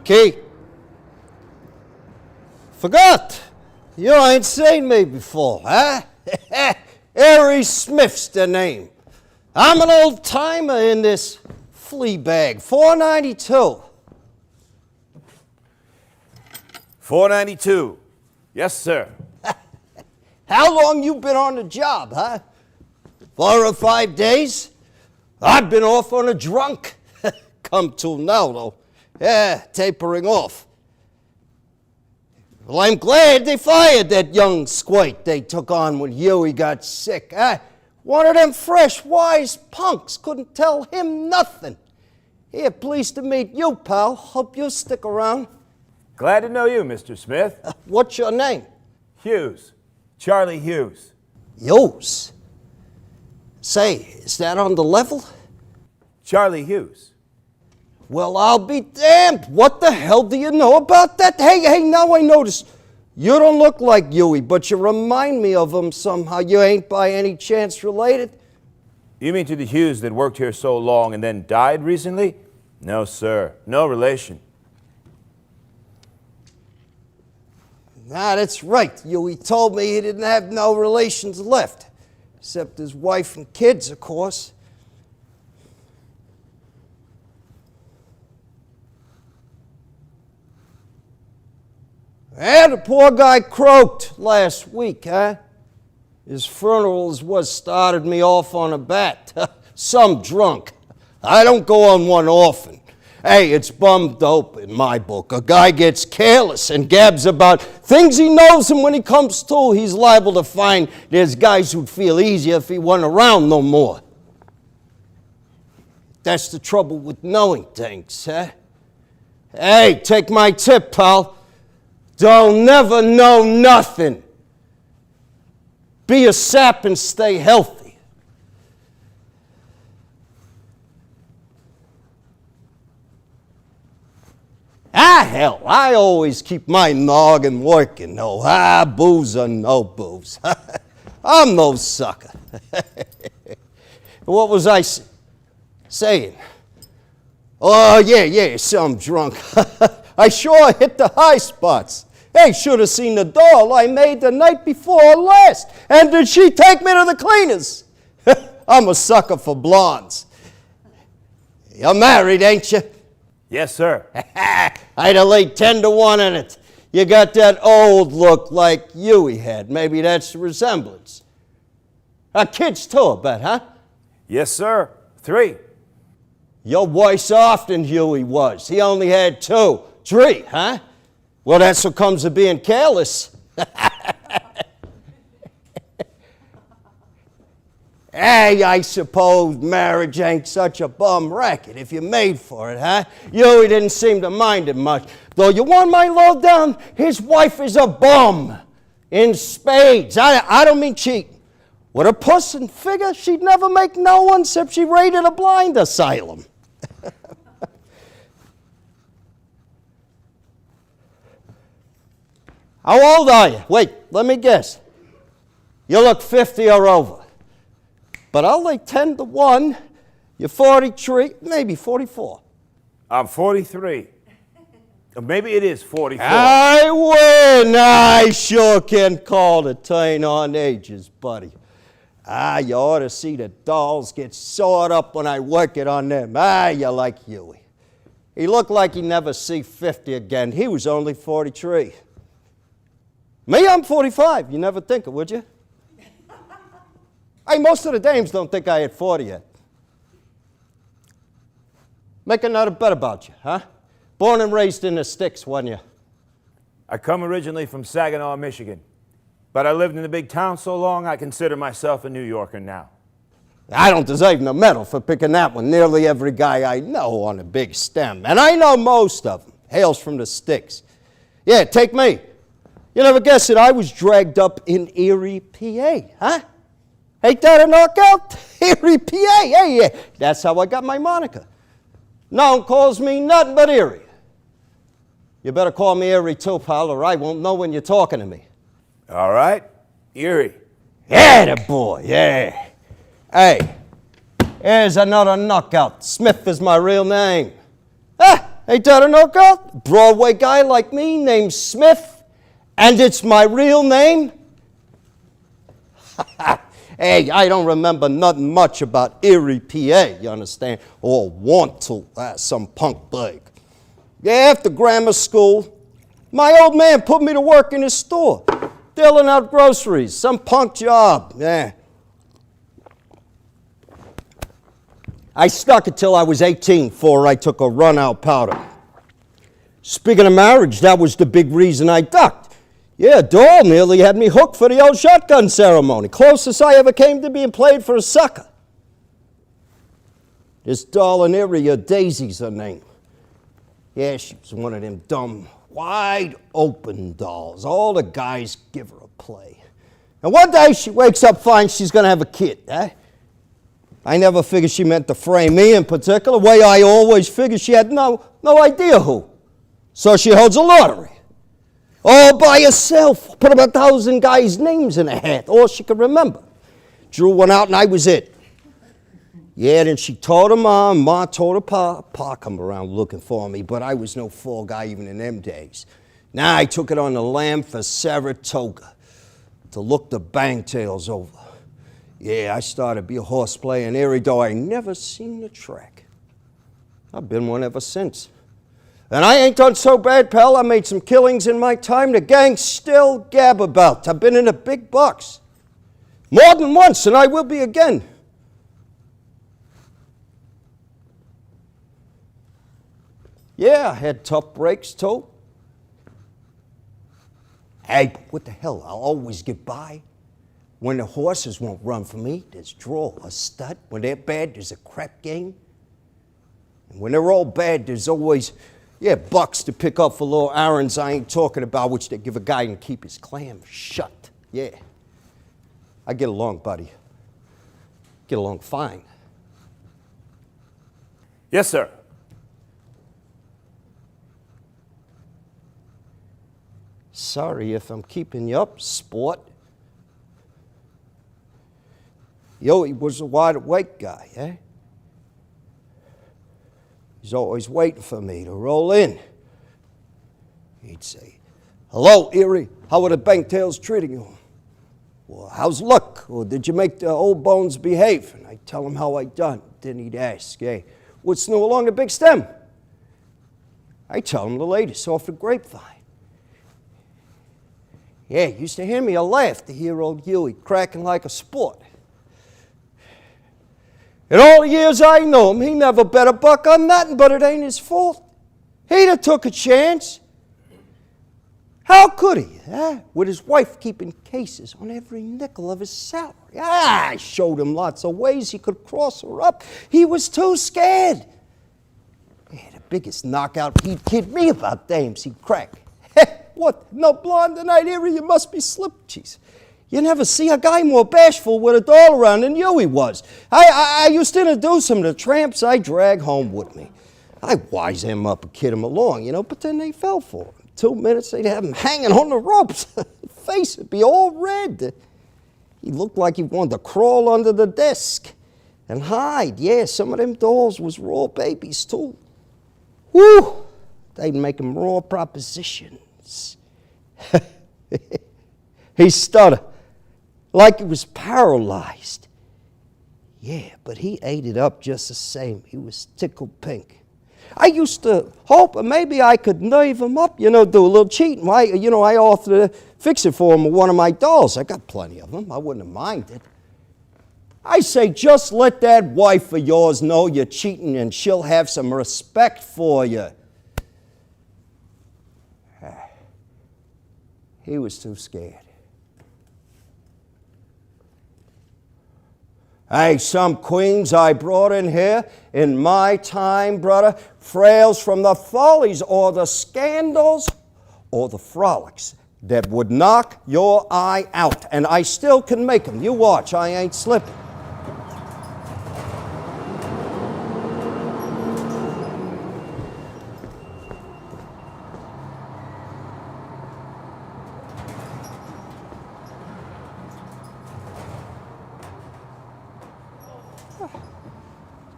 Key. Forgot. You ain't seen me before, huh? Eerie Smith's the name. I'm an old timer in this flea bag. 492. 492. Yes, sir. How long you been on the job, huh? 4 or 5 days? I've been off on a drunk. Come to now, though. Yeah, tapering off. Well, I'm glad they fired that young squate they took on when Hughie got sick. One of them fresh, wise punks couldn't tell him nothing. Here, pleased to meet you, pal. Hope you stick around. Glad to know you, Mr. Smith. What's your name? Hughes. Charlie Hughes. Hughes? Say, is that on the level? Charlie Hughes. Well, I'll be damned. What the hell do you know about that? Hey, now I notice. You don't look like Hughie, but you remind me of him somehow. You ain't by any chance related? You mean to the Hughes that worked here so long and then died recently? No, sir. No relation. Nah, that's right. Hughie told me he didn't have no relations left. Except his wife and kids, of course. And the poor guy croaked last week, huh? His funeral is what started me off on a bat. Some drunk. I don't go on one often. Hey, it's bum dope in my book. A guy gets careless and gabs about things he knows, and when he comes to, he's liable to find there's guys who'd feel easier if he wasn't around no more. That's the trouble with knowing things, huh? Hey, take my tip, pal. Don't never know nothing. Be a sap and stay healthy. Hell, I always keep my noggin working, though. Booze or no booze. I'm no sucker. What was I saying? Oh, yeah, some drunk. I sure hit the high spots. Hey, should have seen the doll I made the night before last. And did she take me to the cleaners? I'm a sucker for blondes. You're married, ain't you? Yes, sir. I'd have laid 10 to 1 in it. You got that old look like Hughie had. Maybe that's the resemblance. Kids too, I bet, huh? Yes, sir. 3. You're worse off than Hughie was. He only had 2. 3, huh? Well, that's what comes of being careless. Hey, I suppose marriage ain't such a bum racket if you're made for it, huh? Hughie didn't seem to mind it much. Though you want my lowdown, his wife is a bum. In spades. I don't mean cheating. With a puss and figure, she'd never make no one except she raided a blind asylum. How old are you? Wait, let me guess. You look 50 or over. But I'll lay 10 to 1. You're 43, maybe 44. I'm 43. Or maybe it is 44. I win. I sure can call the turn on ages, buddy. You ought to see the dolls get sawed up when I work it on them. You're like Hughie. He looked like he'd never see 50 again. He was only 43. Me, I'm 45. You never think it, would you? Hey, most of the dames don't think I hit 40 yet. Make another bet about you, huh? Born and raised in the sticks, wasn't you? I come originally from Saginaw, Michigan. But I lived in the big town so long, I consider myself a New Yorker now. I don't deserve no medal for picking that one. Nearly every guy I know on a big stem, and I know most of them, hails from the sticks. Yeah, take me. You never guessed it, I was dragged up in Eerie, PA, huh? Ain't that a knockout? Eerie, PA, hey, yeah. That's how I got my moniker. No one calls me nothing but Eerie. You better call me Eerie too, pal, or I won't know when you're talking to me. All right, Eerie. Yeah, the boy, yeah. Hey, here's another knockout. Smith is my real name. Ain't that a knockout? Broadway guy like me named Smith, and it's my real name? Hey, I don't remember nothing much about Eerie, PA, you understand? Or want to, some punk bug. Yeah, after grammar school, my old man put me to work in his store, dealing out groceries, some punk job, yeah. I stuck it till I was 18 before I took a run out powder. Speaking of marriage, that was the big reason I ducked. Yeah, Doll nearly had me hooked for the old shotgun ceremony. Closest I ever came to being played for a sucker. This doll in Eerie, Daisy's her name. Yeah, she was one of them dumb, wide open dolls. All the guys give her a play. And one day she wakes up, finds she's gonna have a kid, eh? I never figured she meant to frame me in particular, way I always figured she had no idea who. So she holds a lottery. All by herself. Put about 1,000 guys' names in a hat, all she could remember. Drew one out and I was it. Yeah, then she told her Ma told her Pa come around looking for me, but I was no fall guy even in them days. Now I took it on the lam for Saratoga to look the bangtails over. Yeah, I started to be a horseplay in Eerie, though I never seen the track. I've been one ever since. And I ain't done so bad, pal. I made some killings in my time the gang still gab about. I've been in the big bucks. More than once, and I will be again. Yeah, I had tough breaks, too. Hey, but what the hell? I'll always get by. When the horses won't run for me, there's draw, a stud. When they're bad, there's a crap game. And when they're all bad, there's always, bucks to pick up for little errands I ain't talking about, which they give a guy and keep his clam shut. Yeah. I get along, buddy. Get along fine. Yes, sir. Sorry if I'm keeping you up, sport. He was a wide awake guy, eh? He's always waiting for me to roll in. He'd say, "Hello, Eerie. How are the Banktails treating you?" "Well, how's luck? Or did you make the old bones behave?" And I'd tell him how I done. Then he'd ask, "Hey, what's new along the big stem?" I tell him the latest off the grapevine. Yeah, it used to hear me a laugh to hear old Hughie cracking like a sport. In all the years I know him, he never bet a buck on nothing, but it ain't his fault. He'd have took a chance. How could he, with his wife keeping cases on every nickel of his salary? I showed him lots of ways he could cross her up. He was too scared. Yeah, the biggest knockout he'd kid me about dames he'd crack. What, no blonde tonight, Eerie? You must be slipped. Jeez. You never see a guy more bashful with a doll around than Hughie was. I used to introduce him to tramps I drag home with me. I'd wise him up and kid him along, but then they fell for him. 2 minutes, they'd have him hanging on the ropes. His face would be all red. He looked like he wanted to crawl under the desk and hide. Yeah, some of them dolls was raw babies, too. Whew! They'd make him raw propositions. He stuttered like he was paralyzed. Yeah, but he ate it up just the same. He was tickled pink. I used to hope maybe I could nerve him up, do a little cheating. I offered to fix it for him with one of my dolls. I got plenty of them. I wouldn't have minded. I say, just let that wife of yours know you're cheating and she'll have some respect for you. He was too scared. Hey, some queens I brought in here in my time, brother, frails from the follies or the scandals or the frolics that would knock your eye out. And I still can make them. You watch, I ain't slipping.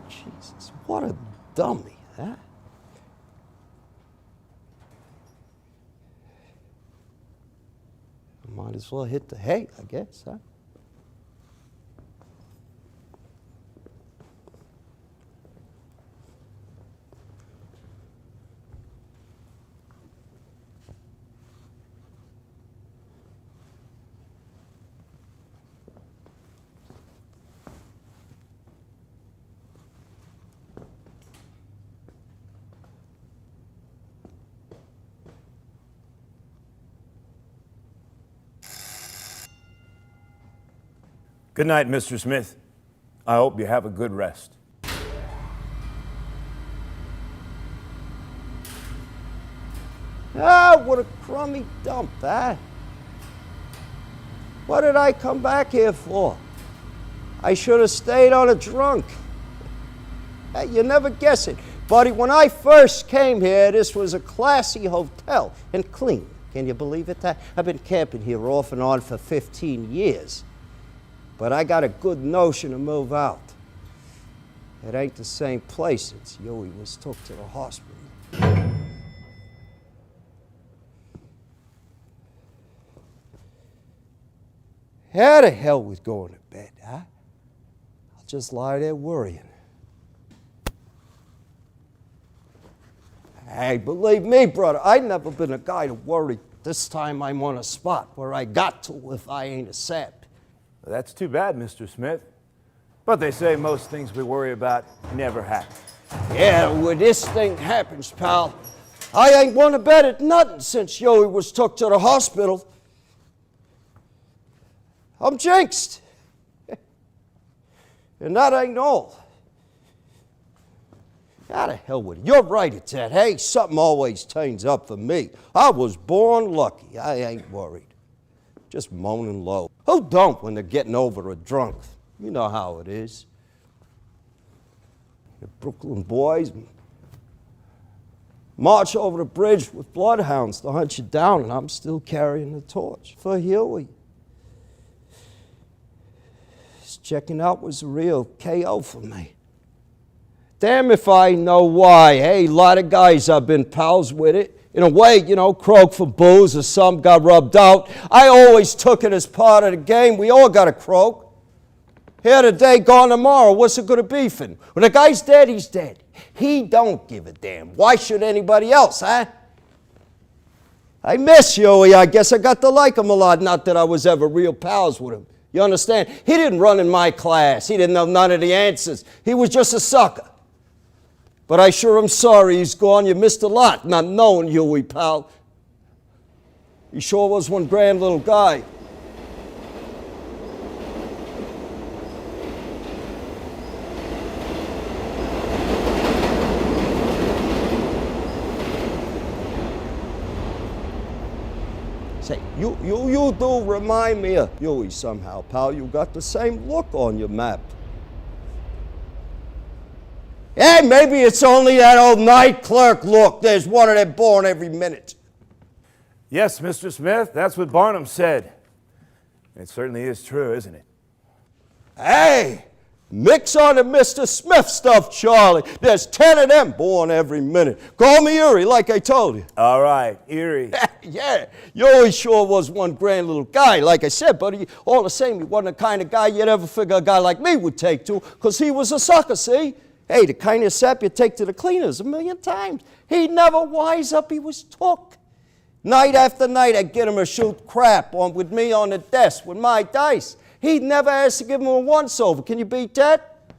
Jesus, what a dummy, huh? as well hit the hay, I guess, huh? Good night, Mr. Smith. I hope you have a good rest. Ah, what a crummy dump, huh? What did I come back here for? I should have stayed on a drunk. Hey, you never guess it. Buddy, when I first came here, this was a classy hotel and clean. Can you believe it? I've been camping here off and on for 15 years. But I got a good notion to move out. It ain't the same place since Hughie was took to the hospital. How the hell was going to bed, huh? I'll just lie there worrying. Hey, believe me, brother, I've never been a guy to worry. This time I'm on a spot where I got to if I ain't a sap. That's too bad, Mr. Smith. But they say most things we worry about never happen. Yeah, when this thing happens, pal, I ain't won a bet at nothing since Hughie was took to the hospital. I'm jinxed. And that ain't all. How the hell with it? You're right at that. Hey, something always turns up for me. I was born lucky. I ain't worried. Just moaning low. Who don't when they're getting over a drunk? You know how it is. The Brooklyn boys march over the bridge with bloodhounds to hunt you down, and I'm still carrying the torch for Hughie. His checking out was a real KO for me. Damn if I know why. Hey, a lot of guys I've been pals with it. In a way, you know, croak for booze or some got rubbed out. I always took it as part of the game. We all got to croak. Here today, gone tomorrow. What's it good of beefing? When the guy's dead, he's dead. He don't give a damn. Why should anybody else, huh? I miss Hughie. I guess I got to like him a lot. Not that I was ever real pals with him. You understand? He didn't run in my class. He didn't know none of the answers. He was just a sucker. But I sure am sorry he's gone. You missed a lot not knowing Hughie, pal. He sure was one grand little guy. Say, you do remind me of Hughie somehow, pal. You got the same look on your map. Yeah, maybe it's only that old night clerk look. There's one of them born every minute. Yes, Mr. Smith, that's what Barnum said. It certainly is true, isn't it? Hey, mix on the Mr. Smith stuff, Charlie. There's 10 of them born every minute. Call me Eerie, like I told you. All right, Eerie. Yeah, Hughie sure was one grand little guy, like I said, but all the same, he wasn't the kind of guy you'd ever figure a guy like me would take to, because he was a sucker, see? Hey, the kind of sap you take to the cleaners 1,000,000 times. He'd never wise up, he was took. Night after night, I'd get him to shoot crap with me on the desk with my dice. He'd never ask to give him a once-over. Can you beat that?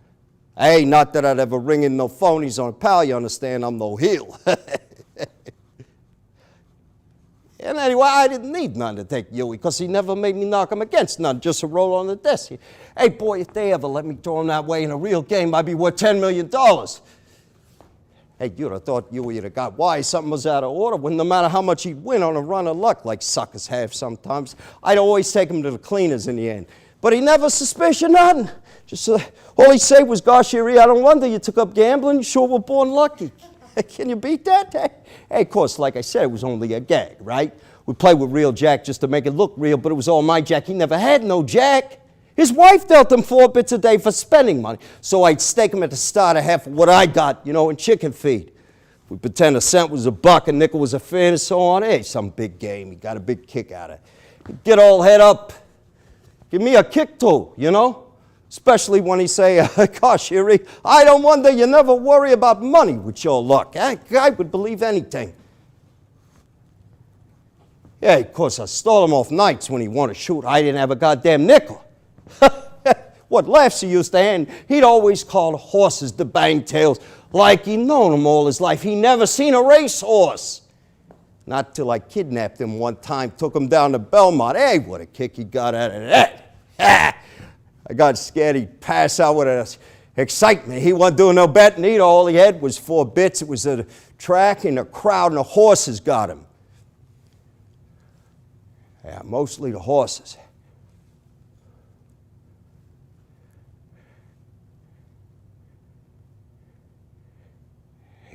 Hey, not that I'd ever ring in no phonies on a pal, you understand, I'm no heel. And anyway, I didn't need none to take Hughie, because he never made me knock him against none, just a roll on the desk. Hey, boy, if they ever let me throw him that way in a real game, I'd be worth $10 million. Hey, you'd have thought Hughie would have got wise. Something was out of order. When no matter how much he'd win on a run of luck, like suckers have sometimes, I'd always take him to the cleaners in the end. But he never suspicion nothing. Just all he'd say was, "Gosh, Eerie, I don't wonder you took up gambling. You sure were born lucky." Can you beat that? Hey, of course, like I said, it was only a gag, right? We played with real Jack just to make it look real, but it was all my Jack. He never had no Jack. His wife dealt him 4 bits a day for spending money, so I'd stake him at the start of half of what I got, you know, in chicken feed. We pretend a cent was a buck, a nickel was a fin, and so on. Hey, some big game. He got a big kick out of it. Get all head up. Give me a kick too, you know? Especially when he say, gosh, Eerie, I don't wonder you never worry about money with your luck. I would believe anything. Yeah, of course, I stole him off nights when he wanted to shoot. I didn't have a goddamn nickel. What laughs he used to hand, he'd always call the horses the bangtails, like he'd known them all his life. He never seen a racehorse. Not till I kidnapped him one time, took him down to Belmont. Hey, what a kick he got out of that. I got scared he'd pass out with excitement. He wasn't doing no betting either. All he had was 4 bits. It was a track and a crowd, and the horses got him. Yeah, mostly the horses.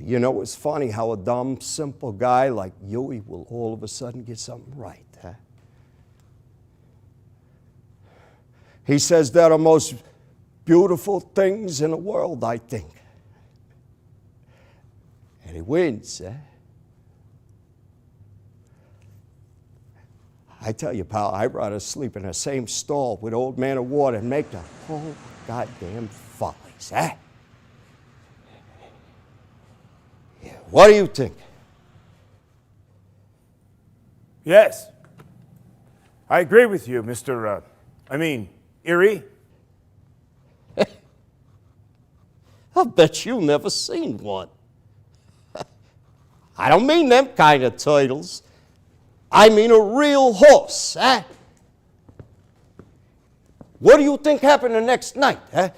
You know, it's funny how a dumb, simple guy like Hughie will all of a sudden get something right, huh? He says they're the most beautiful things in the world, I think. And he wins, huh? I tell you, pal, I'd rather sleep in the same stall with Old Man of Water and make the whole goddamn follies, huh? Yeah, what do you think? Yes. I agree with you, Eerie. I'll bet you never seen one. I don't mean them kind of titles. I mean a real horse, huh? What do you think happened the next night, huh?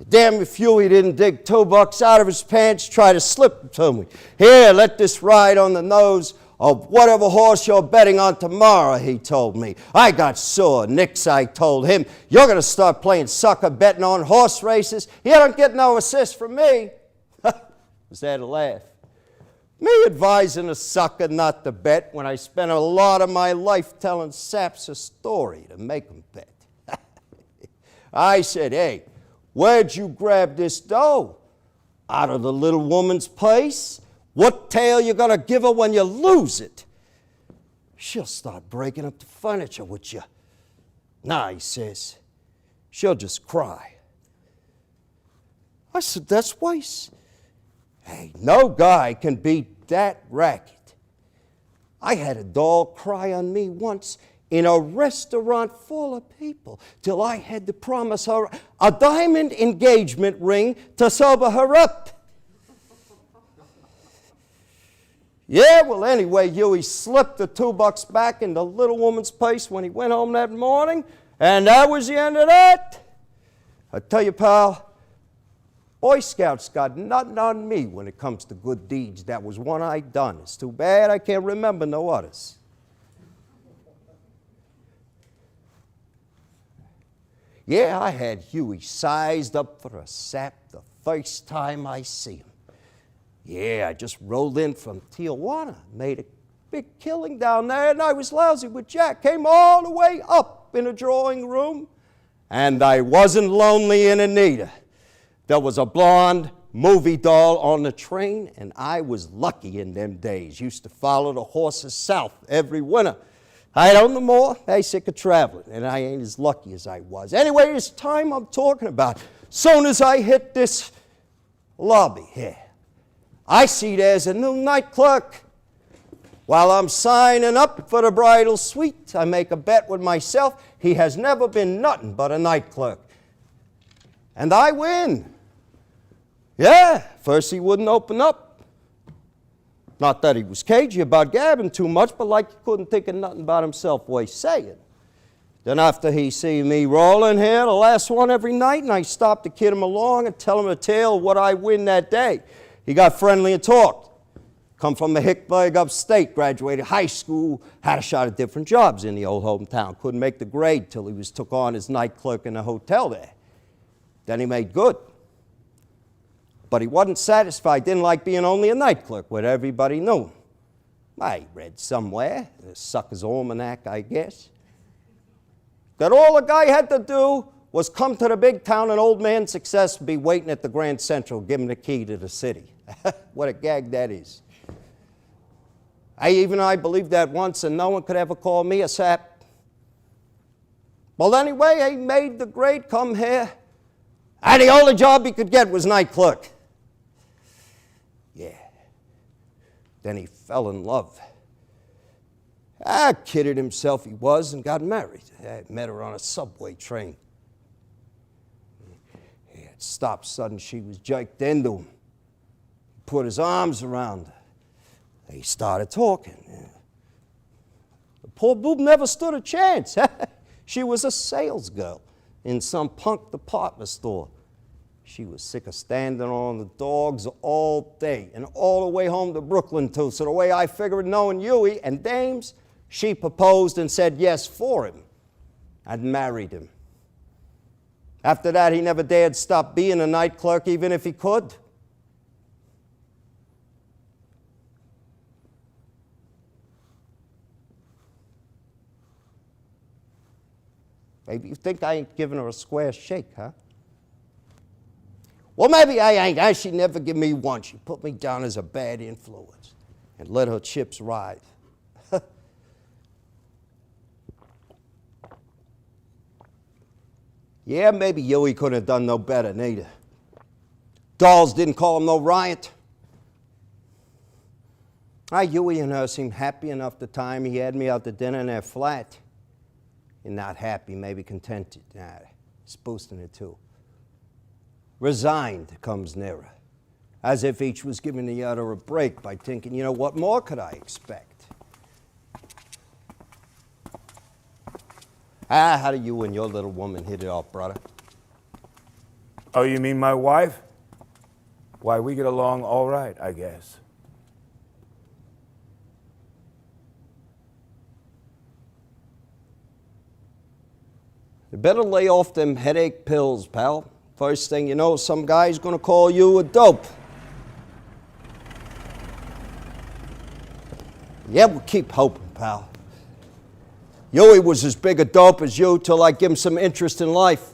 Damn if Hughie didn't dig $2 out of his pants, try to slip them to me. Here, let this ride on the nose of whatever horse you're betting on tomorrow, he told me. I got sore. Nix, I told him. You're going to start playing sucker betting on horse races. You don't get no assist from me. Was that a laugh? Me advising a sucker not to bet when I spent a lot of my life telling saps a story to make them bet. I said, hey, where'd you grab this dough? Out of the little woman's place? What tale you gonna give her when you lose it? She'll start breaking up the furniture with you. Nah, he says, she'll just cry. I said, that's wise. Hey, no guy can beat that racket. I had a doll cry on me once in a restaurant full of people till I had to promise her a diamond engagement ring to sober her up. Yeah, well, anyway, Hughie slipped the $2 back in the little woman's place when he went home that morning, and that was the end of that. I tell you, pal, Boy Scouts got nothing on me when it comes to good deeds. That was one I done. It's too bad I can't remember no others. Yeah, I had Hughie sized up for a sap the first time I see him. Yeah, I just rolled in from Tijuana, made a big killing down there, and I was lousy with Jack. Came all the way up in a drawing room, and I wasn't lonely in Anita. There was a blonde movie doll on the train, and I was lucky in them days. Used to follow the horses south every winter. I don't no more. I sick of traveling, and I ain't as lucky as I was. Anyway, it's time I'm talking about. Soon as I hit this lobby here, I see there's a new night clerk. While I'm signing up for the bridal suite, I make a bet with myself. He has never been nothing but a night clerk. And I win. Yeah, first he wouldn't open up. Not that he was cagey about gabbing too much, but like he couldn't think of nothing about himself worth saying. Then after he see me rolling here, the last one every night, and I stop to kid him along and tell him a tale of what I win that day. He got friendly and talked. Come from the Hickburg upstate, graduated high school, had a shot at different jobs in the old hometown. Couldn't make the grade till he was took on as night clerk in a hotel there. Then he made good. But he wasn't satisfied, didn't like being only a night clerk where everybody knew him. I read somewhere, the sucker's almanac, I guess, that all a guy had to do was come to the big town and old man success would be waiting at the Grand Central, give him the key to the city. What a gag that is. I believed that once, and no one could ever call me a sap. Well, anyway, he made the grade come here, and the only job he could get was night clerk. Yeah. Then he fell in love. Kidded himself he was and got married. I met her on a subway train. He had stopped sudden. She was jerked into him. He put his arms around her. They started talking. The poor boob never stood a chance. She was a sales girl in some punk department store. She was sick of standing on the dogs all day and all the way home to Brooklyn, too. So the way I figured, knowing Hughie and dames, she proposed and said yes for him. I'd married him. After that, he never dared stop being a night clerk, even if he could. Maybe you think I ain't giving her a square shake, huh? Well, maybe I ain't. She never give me one. She put me down as a bad influence and let her chips ride. Yeah, maybe Hughie couldn't have done no better, neither. Dolls didn't call him no riot. Hughie and her seemed happy enough the time he had me out to dinner in their flat. And not happy, maybe contented. It's boosting it too. Resigned comes nearer, as if each was giving the other a break by thinking, you know, what more could I expect? How do you and your little woman hit it off, brother? Oh, you mean my wife? Why, we get along all right, I guess. You better lay off them headache pills, pal. First thing you know, some guy's gonna call you a dope. Yeah, we'll keep hoping, pal. Hughie was as big a dope as you till I give him some interest in life.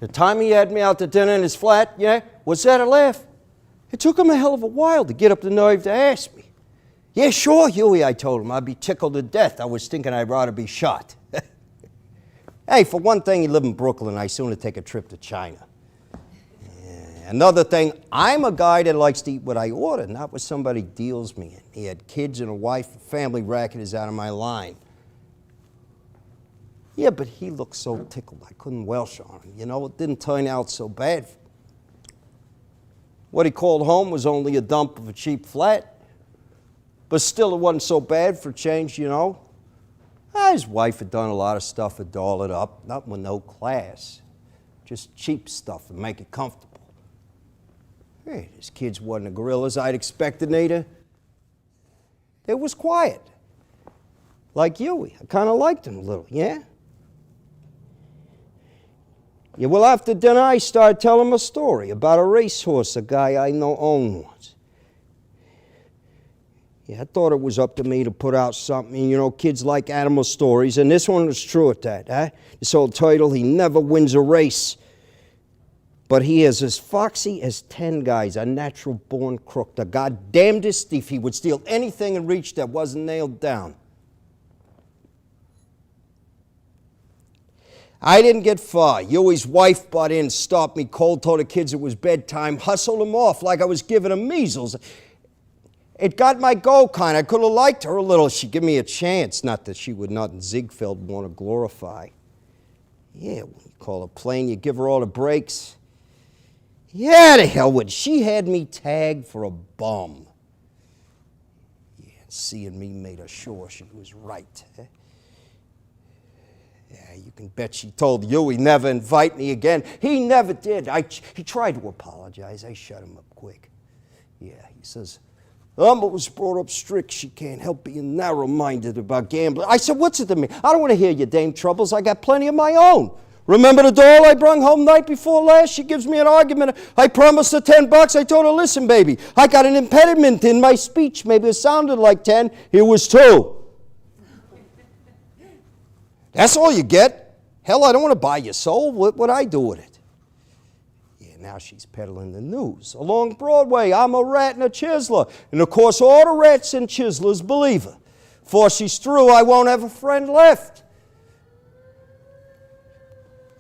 The time he had me out to dinner in his flat, yeah, was that a laugh? It took him a hell of a while to get up the nerve to ask me. Yeah, sure, Hughie, I told him. I'd be tickled to death. I was thinking I'd rather be shot. Hey, for one thing, he lived in Brooklyn. I'd sooner take a trip to China. Yeah. Another thing, I'm a guy that likes to eat what I order, not what somebody deals me in. He had kids and a wife. The family racket is out of my line. Yeah, but he looked so tickled. I couldn't welsh on him. You know, it didn't turn out so bad. What he called home was only a dump of a cheap flat. But still, it wasn't so bad for change, you know. His wife had done a lot of stuff to doll it up, not with no class. Just cheap stuff to make it comfortable. Hey, his kids wasn't the gorillas I'd expected, neither. They was quiet. Like Hughie. I kind of liked him a little, yeah? Yeah, well, after dinner, I started telling him a story about a racehorse a guy I know owned once. Yeah, I thought it was up to me to put out something. You know, kids like animal stories, and this one was true at that, huh? This old turtle, he never wins a race. But he is as foxy as 10 guys, a natural-born crook, the goddamnedest thief. He would steal anything in reach that wasn't nailed down. I didn't get far. Hughie's wife butt in, stopped me cold, told the kids it was bedtime, hustled them off like I was giving them measles. It got my goat kind. I could have liked her a little. She'd give me a chance. Not that she would not in Ziegfeld want to glorify. Yeah, when you call her plain, you give her all the breaks. Yeah, the hell with it. She had me tagged for a bum. Yeah, seeing me made her sure she was right. Yeah, you can bet she told Hughie never invite me again. He never did. He tried to apologize. I shut him up quick. Yeah, he says, was brought up strict. She can't help being narrow-minded about gambling. I said, what's it to me? I don't want to hear your dame troubles. I got plenty of my own. Remember the doll I brung home night before last? She gives me an argument. I promised her $10. I told her, listen, baby, I got an impediment in my speech. Maybe it sounded like 10. It was 2. That's all you get. Hell, I don't want to buy your soul. What would I do with it? Yeah, now she's peddling the news. Along Broadway, I'm a rat and a chiseler. And of course, all the rats and chiselers believe her. Before she's through, I won't have a friend left.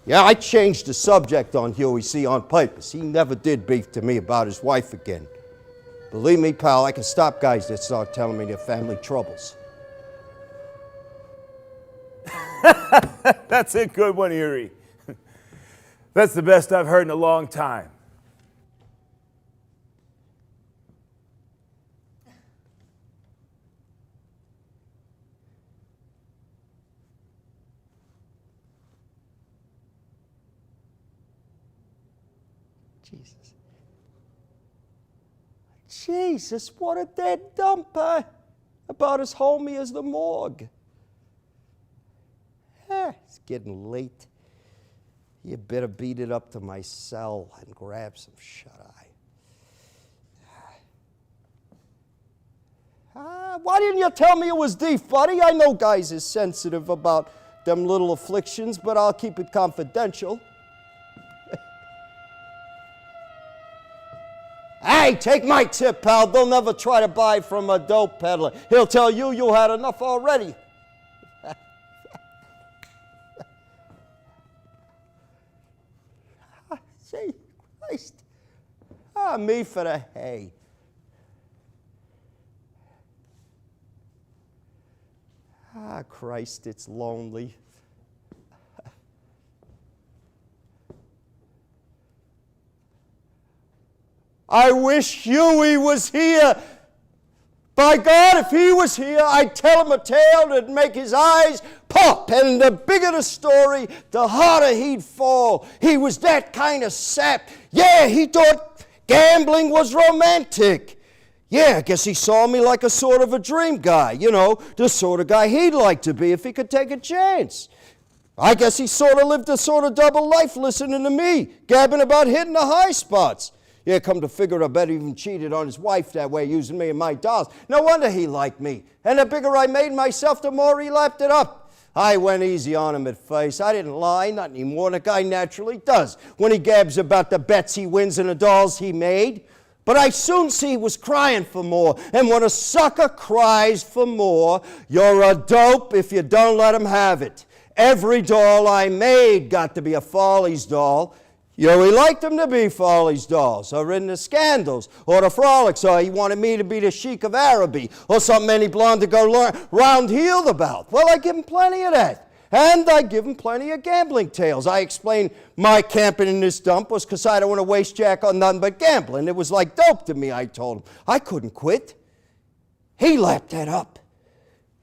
Yeah, I changed the subject on Hughie, see, on purpose. He never did beef to me about his wife again. Believe me, pal, I can stop guys that start telling me their family troubles. That's a good one, Eerie. That's the best I've heard in a long time. Jesus, what a dead dump, huh? About as homey as the morgue. It's getting late. You better beat it up to my cell and grab some shut-eye. Why didn't you tell me it was deep, buddy? I know guys is sensitive about them little afflictions, but I'll keep it confidential. Hey, take my tip, pal. They'll never try to buy from a dope peddler. He'll tell you you had enough already. See, Christ. Me for the hay. Christ, it's lonely. I wish Hughie was here. By God, if he was here, I'd tell him a tale that'd make his eyes pop. And the bigger the story, the harder he'd fall. He was that kind of sap. Yeah, he thought gambling was romantic. Yeah, I guess he saw me like a sort of a dream guy. You know, the sort of guy he'd like to be if he could take a chance. I guess he sort of lived a sort of double life listening to me, gabbing about hitting the high spots. Yeah, come to figure, I bet he even cheated on his wife that way, using me and my dolls. No wonder he liked me. And the bigger I made myself, the more he lapped it up. I went easy on him at first. I didn't lie, not anymore. The guy naturally does when he gabs about the bets he wins and the dolls he made. But I soon see he was crying for more. And when a sucker cries for more, you're a dope if you don't let him have it. Every doll I made got to be a Follies doll. You know, he liked them to be Follies dolls, or in the Scandals, or the Frolics, or he wanted me to be the Sheik of Araby, or something any blonde to go round-heeled about. Well, I give him plenty of that. And I give him plenty of gambling tales. I explained my camping in this dump was because I don't want to waste Jack on nothing but gambling. It was like dope to me, I told him. I couldn't quit. He lapped that up.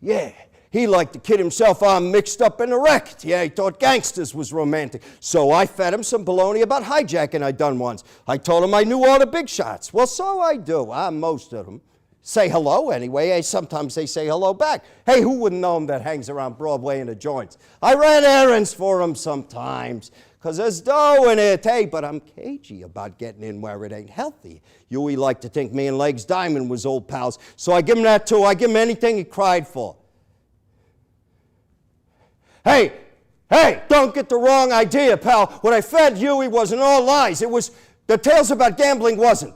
Yeah. He liked to kid himself I'm mixed up in a wreck. Yeah, he thought gangsters was romantic. So I fed him some baloney about hijacking I done once. I told him I knew all the big shots. Well, so I do. Most of them. Say hello anyway. Hey, sometimes they say hello back. Hey, who wouldn't know him that hangs around Broadway in the joints? I ran errands for him sometimes. Because there's dough in it. Hey, but I'm cagey about getting in where it ain't healthy. Hughie liked to think me and Legs Diamond was old pals. So I give him that too. I give him anything he cried for. Hey, don't get the wrong idea, pal. What I fed Hughie wasn't all lies. It was, the tales about gambling wasn't.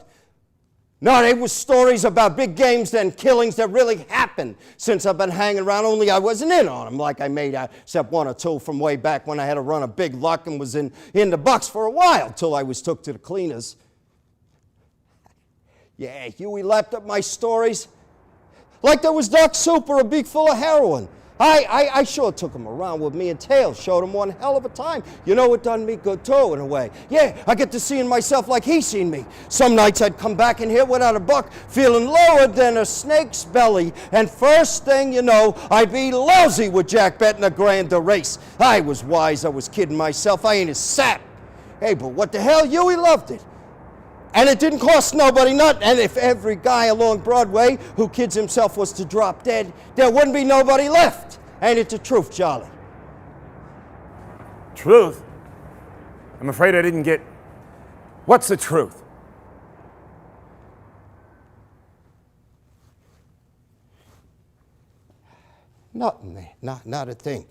No, they was stories about big games and killings that really happened since I've been hanging around, only I wasn't in on them like I made out, except one or two from way back when I had a run of big luck and was in the bucks for a while till I was took to the cleaners. Yeah, Hughie lapped up my stories like there was duck soup or a beak full of heroin. I sure took him around with me and Tails, showed him one hell of a time. You know, it done me good too, in a way. Yeah, I get to seeing myself like he seen me. Some nights I'd come back in here without a buck, feeling lower than a snake's belly. And first thing you know, I'd be lousy with Jack betting a grand race. I was wise, I was kidding myself, I ain't a sap. Hey, but what the hell, Hughie loved it. And it didn't cost nobody nothing. And if every guy along Broadway who kids himself was to drop dead, there wouldn't be nobody left. Ain't it the truth, Charlie? Truth? I'm afraid I didn't get... What's the truth? Nothing, man. Not a thing.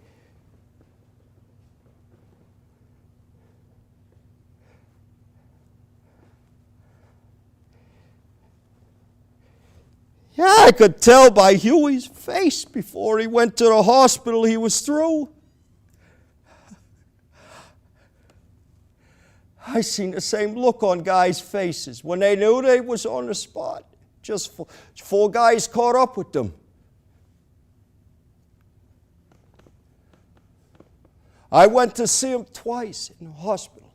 I could tell by Hughie's face before he went to the hospital he was through. I seen the same look on guys' faces when they knew they was on the spot. Just four guys caught up with them. I went to see him twice in the hospital.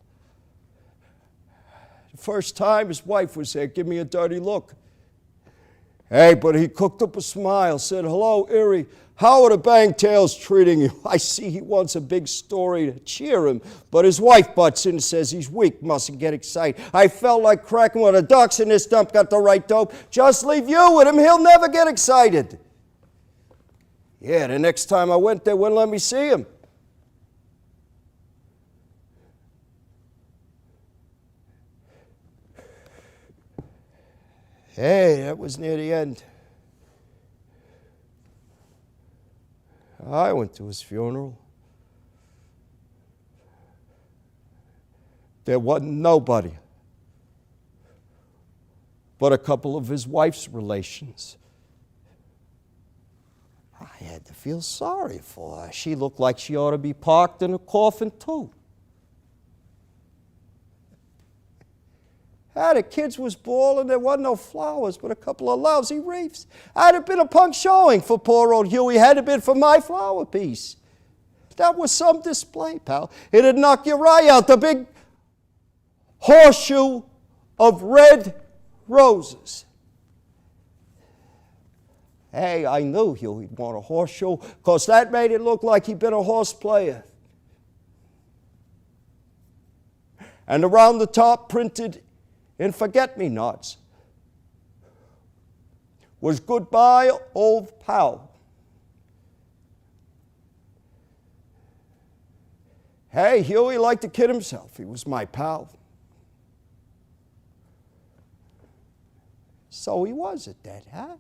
The first time his wife was there, give me a dirty look. Hey, but he cooked up a smile, said, "Hello, Eerie. How are the Bangtails treating you?" I see he wants a big story to cheer him, but his wife butts in and says he's weak, mustn't get excited. I felt like cracking when the ducks in this dump got the right dope. Just leave you with him, he'll never get excited. Yeah, the next time I went, they wouldn't let me see him. Hey, that was near the end. I went to his funeral. There wasn't nobody but a couple of his wife's relations. I had to feel sorry for her. She looked like she ought to be parked in a coffin, too. The kids was bawling, there wasn't no flowers, but a couple of lousy wreaths. I'd have been a punk showing for poor old Hughie, had it been for my flower piece. That was some display, pal. It'd knock your eye out, the big horseshoe of red roses. Hey, I knew Hughie'd want a horseshoe, because that made it look like he'd been a horse player. And around the top, printed in forget-me-nots, was "Goodbye, old pal." Hey, Hughie liked to kid himself. He was my pal. So he was at that, huh?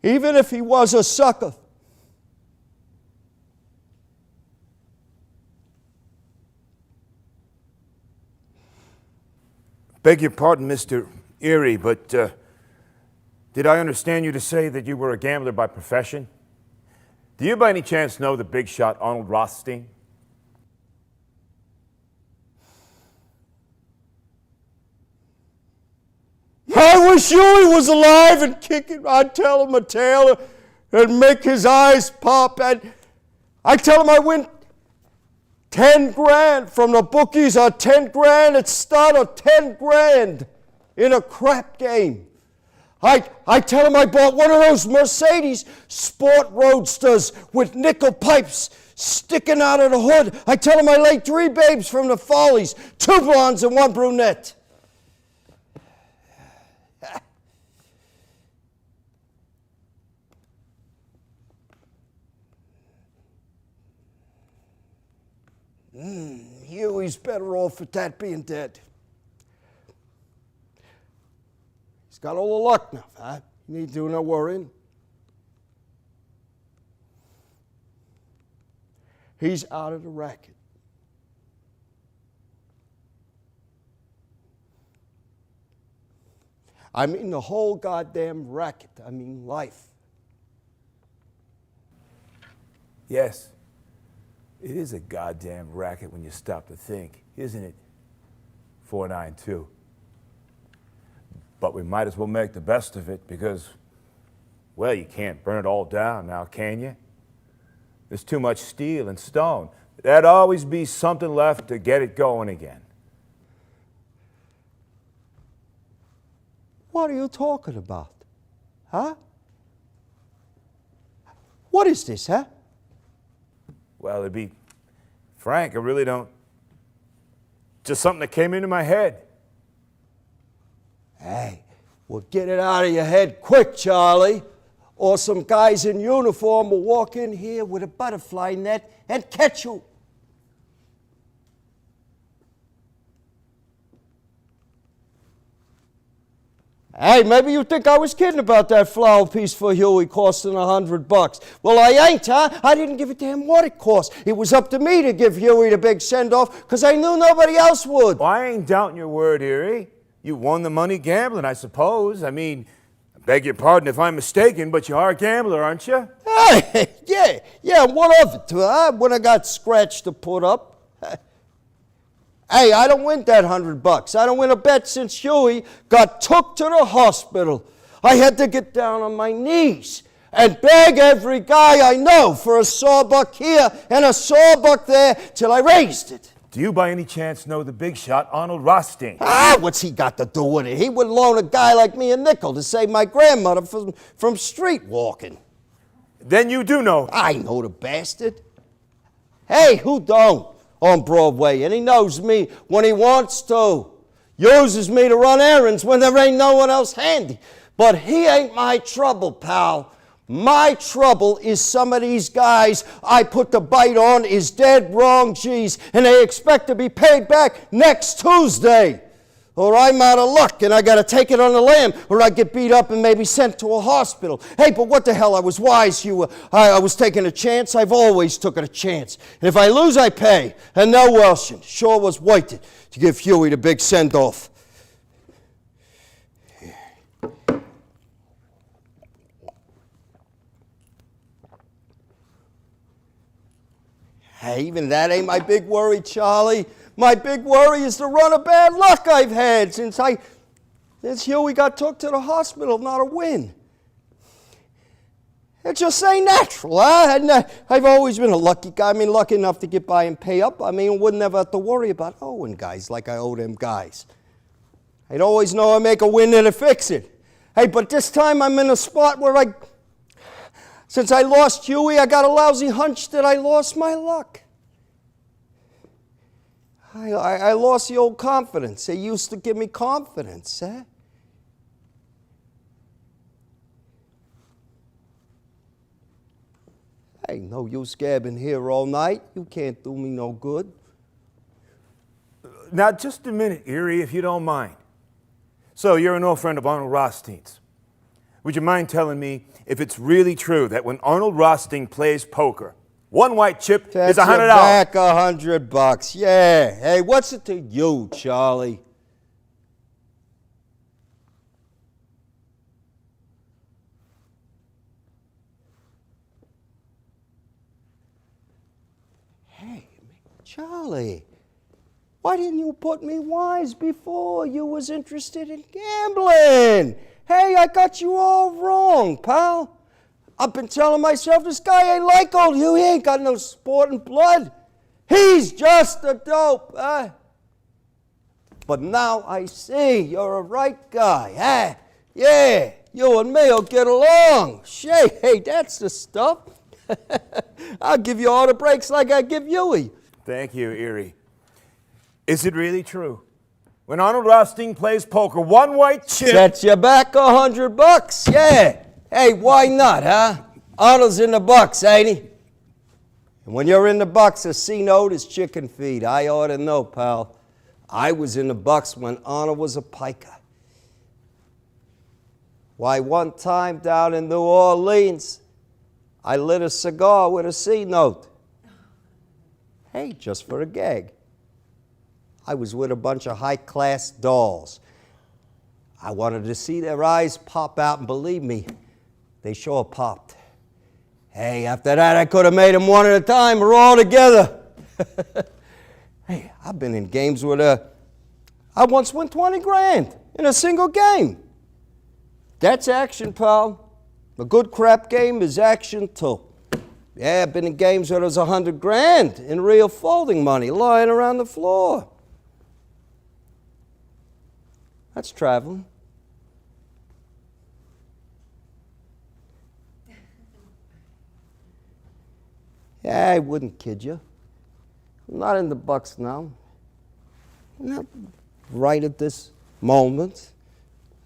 Even if he was a sucker. Beg your pardon, Mr. Eerie, but did I understand you to say that you were a gambler by profession? Do you by any chance know the big shot Arnold Rothstein? I wish Hughie was alive and kicking. I'd tell him a tale and make his eyes pop. And I tell him I win 10 grand from the bookies, or 10 grand at start, or 10 grand in a crap game. I tell him I bought one of those Mercedes sport roadsters with nickel pipes sticking out of the hood. I tell him I laid 3 babes from the Follies, 2 blondes and 1 brunette. Hughie's better off with that being dead. He's got all the luck now, huh? You need to do no worrying. He's out of the racket. I mean the whole goddamn racket. I mean life. Yes. It is a goddamn racket when you stop to think, isn't it? 492. But we might as well make the best of it because, well, you can't burn it all down now, can you? There's too much steel and stone. There'd always be something left to get it going again. What are you talking about? Huh? What is this, huh? Well, to be frank, I really don't. Just something that came into my head. Hey, well, get it out of your head quick, Charlie, or some guys in uniform will walk in here with a butterfly net and catch you. Hey, maybe you think I was kidding about that flower piece for Hughie costing $100. Well, I ain't, huh? I didn't give a damn what it cost. It was up to me to give Hughie the big send-off because I knew nobody else would. Well, I ain't doubting your word, Eerie. You won the money gambling, I suppose. I mean, I beg your pardon if I'm mistaken, but you are a gambler, aren't you? Hey, yeah, what of it? When I got scratch to put up. Hey, I don't win that $100. I don't win a bet since Hughie got took to the hospital. I had to get down on my knees and beg every guy I know for a sawbuck here and a sawbuck there till I raised it. Do you by any chance know the big shot, Arnold Rothstein? What's he got to do with it? He would loan a guy like me a nickel to save my grandmother from street walking. Then you do know. I know the bastard. Hey, who don't? On Broadway, and he knows me when he wants to. Uses me to run errands when there ain't no one else handy. But he ain't my trouble, pal. My trouble is some of these guys I put the bite on is dead wrong, geez, and they expect to be paid back next Tuesday. Or I'm out of luck and I got to take it on the lam, or I get beat up and maybe sent to a hospital. Hey, but what the hell, I was wise, Hugh. I was taking a chance. I've always took a chance. And if I lose, I pay. And no Welshing. Sure was worth it to give Hughie the big send-off. Hey, even that ain't my big worry, Charlie. My big worry is the run of bad luck I've had since Hughie got took to the hospital, not a win. It just ain't natural, huh? I've always been a lucky guy. I mean, lucky enough to get by and pay up. I mean, wouldn't ever have to worry about owing guys like I owe them guys. I'd always know I make a win and to fix it. Hey, but this time I'm in a spot where since I lost Hughie, I got a lousy hunch that I lost my luck. I lost the old confidence. They used to give me confidence, eh? Hey, no use gabbing here all night. You can't do me no good. Now, just a minute, Eerie, if you don't mind. So, you're an old friend of Arnold Rothstein's. Would you mind telling me if it's really true that when Arnold Rothstein plays poker, one white chip is $100? Back $100. Yeah. Hey, what's it to you, Charlie? Hey, Charlie, why didn't you put me wise before? You was interested in gambling. Hey, I got you all wrong, pal. I've been telling myself this guy ain't like old Hugh. He ain't got no sporting blood. He's just a dope, eh? But now I see you're a right guy, eh? Yeah, you and me'll get along. Hey, that's the stuff. I'll give you all the breaks like I give Hughie. Thank you, Eerie. Is it really true? When Arnold Rothstein plays poker, one white chip sets you back $100. Yeah. Hey, why not, huh? Arnold's in the bucks, ain't he? And when you're in the bucks, a C note is chicken feed. I ought to know, pal. I was in the bucks when Arnold was a piker. Why, one time down in New Orleans, I lit a cigar with a C note. Hey, just for a gag. I was with a bunch of high-class dolls. I wanted to see their eyes pop out, and believe me, they sure popped. Hey, after that, I could have made them one at a time or all together. Hey, I've been in games with I once won 20 grand in a single game. That's action, pal. A good crap game is action, too. Yeah, I've been in games where there's 100 grand in real folding money lying around the floor. That's traveling. Yeah, I wouldn't kid you. I'm not in the bucks now. Not right at this moment.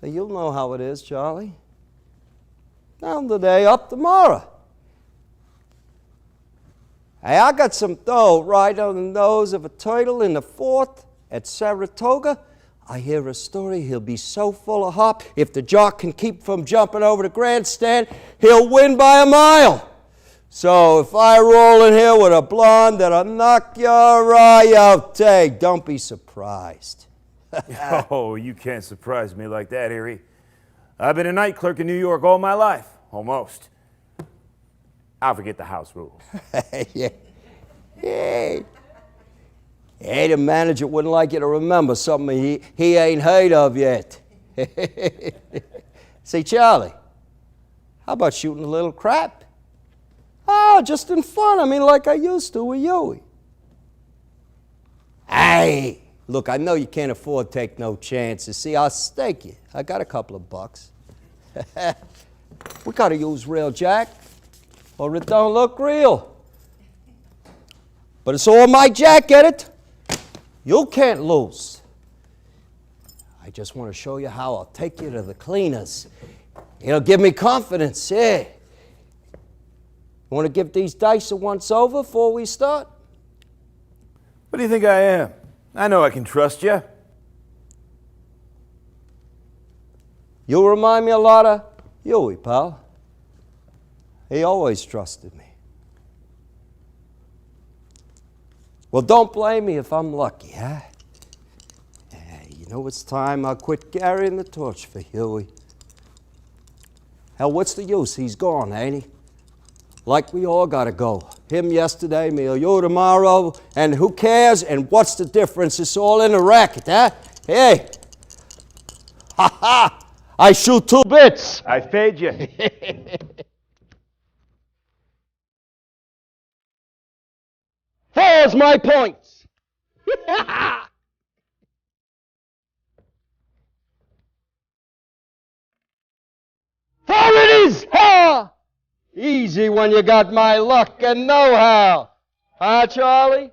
You'll know how it is, Charlie. Down today, up tomorrow. Hey, I got some dough right on the nose of a turtle in the fort at Saratoga. I hear a story he'll be so full of hop, if the jock can keep from jumping over the grandstand, he'll win by a mile. So if I roll in here with a blonde that'll knock your eye out, hey, don't be surprised. Oh, you can't surprise me like that, Eerie. I've been a night clerk in New York all my life, almost. I'll forget the house rules. Yeah. Hey, the manager wouldn't like you to remember something he ain't heard of yet. Say, Charlie, how about shooting a little crap? Oh, just in fun. I mean, like I used to with Hughie. Hey, look, I know you can't afford to take no chances. See, I'll stake you. I got a couple of bucks. We gotta use real jack, or it don't look real. But it's all my jack, get it? You can't lose. I just want to show you how I'll take you to the cleaners. It'll give me confidence, yeah. You want to give these dice a once-over before we start? What do you think I am? I know I can trust you. You remind me a lot of Hughie, pal. He always trusted me. Well, don't blame me if I'm lucky, huh? You know it's time I quit carrying the torch for Hughie. Hell, what's the use? He's gone, ain't he? Like we all gotta go. Him yesterday, me or you tomorrow, and who cares? And what's the difference? It's all in a racket, huh? Hey! Ha ha! I shoot 2 bits! I fade you. There's my points! There it is! Ha! Easy when you got my luck and know-how. Huh, Charlie?